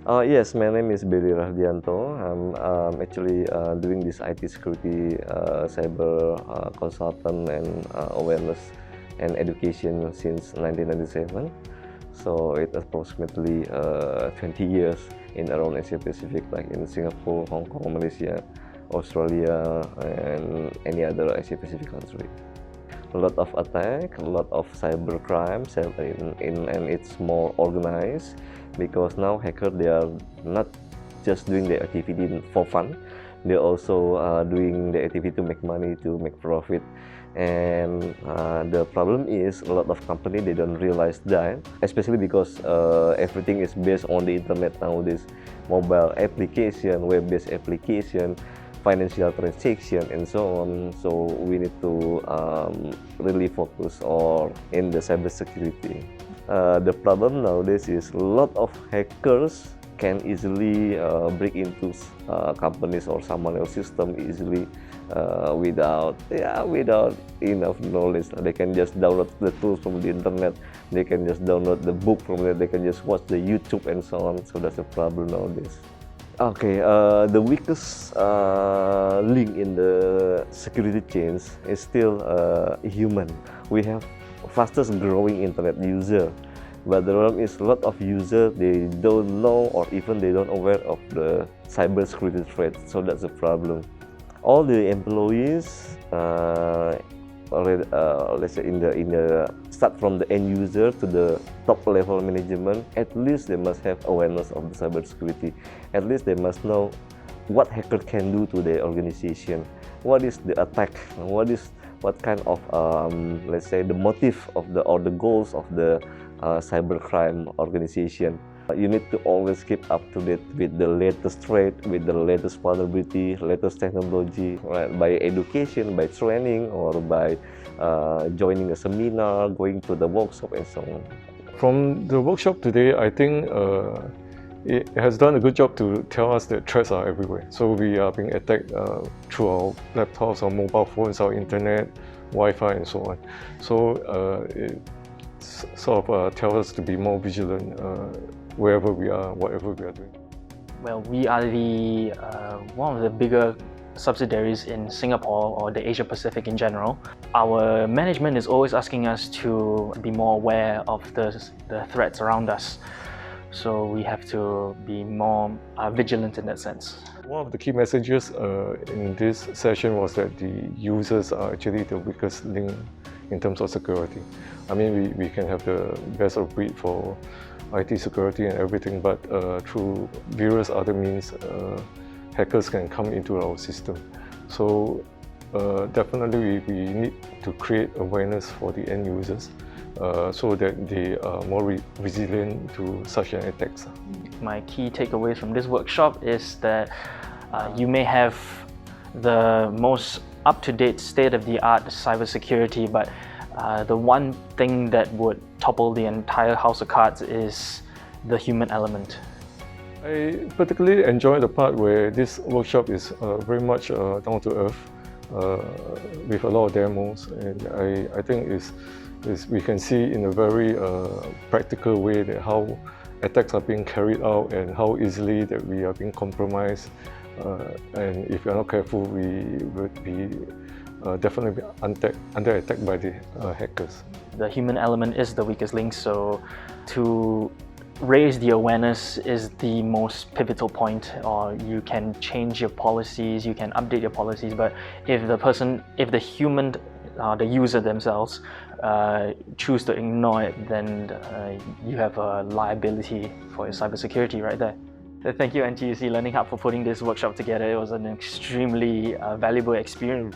Yes, my name is Billy Rahdianto. I'm actually doing this IT security cyber consultant and awareness and education since 1997. So it's approximately 20 years in around Asia Pacific, like in Singapore, Hong Kong, Malaysia, Australia, and any other Asia Pacific country. A lot of attack, a lot of cyber crimes, and it's more organized because now hackers, they are not just doing their activity for fun, they're also doing the activity to make money, to make profit. And the problem is a lot of companies, they don't realize that, especially because everything is based on the internet nowadays. Mobile application, web-based application, financial transaction, and so on. So we need to really focus in the cybersecurity. The problem nowadays is a lot of hackers can easily break into companies or someone else's system easily without enough knowledge. They can just download the tools from the internet. They can just download the book from there. They can just watch the YouTube and so on. So that's a problem nowadays. Okay, the weakest link in the security chains is still human. We have fastest growing internet user, but the problem is a lot of users, they don't know or even they don't aware of the cybersecurity threat. So that's a problem. All the employees, let's say in the start from the end user to the top level management, at least they must have awareness of the cybersecurity. At least they must know what hacker can do to their organization. What is the attack? What kind of let's say the motive of the goals of the cybercrime organization. You need to always keep up to date with the latest threat, with the latest vulnerability, latest technology, right? By education, by training, or by joining a seminar, going to the workshop, and so on. From the workshop today, I think it has done a good job to tell us that threats are everywhere. So we are being attacked through our laptops, our mobile phones, our internet, Wi-Fi, and so on. So it sort of tells us to be more vigilant wherever we are, whatever we are doing. Well, we are the one of the bigger subsidiaries in Singapore or the Asia Pacific in general. Our management is always asking us to be more aware of the threats around us. So we have to be more vigilant in that sense. One of the key messages in this session was that the users are actually the weakest link in terms of security. I mean, we can have the best of breed for IT security and everything, but through various other means, hackers can come into our system. So definitely we need to create awareness for the end users so that they are more resilient to such an attacks. My key takeaways from this workshop is that you may have the most up-to-date, state-of-the-art cybersecurity, but the one thing that would topple the entire house of cards is the human element. I particularly enjoy the part where this workshop is very much down to earth with a lot of demos, and I think we can see in a very practical way that how attacks are being carried out and how easily that we are being compromised, and if we are not careful, we would be definitely under attack by the hackers. The human element is the weakest link, so to raise the awareness is the most pivotal point. Or you can change your policies, you can update your policies, but if the human, the user themselves choose to ignore it, then you have a liability for your cybersecurity right there. Thank you NTUC Learning Hub for putting this workshop together. It was an extremely valuable experience.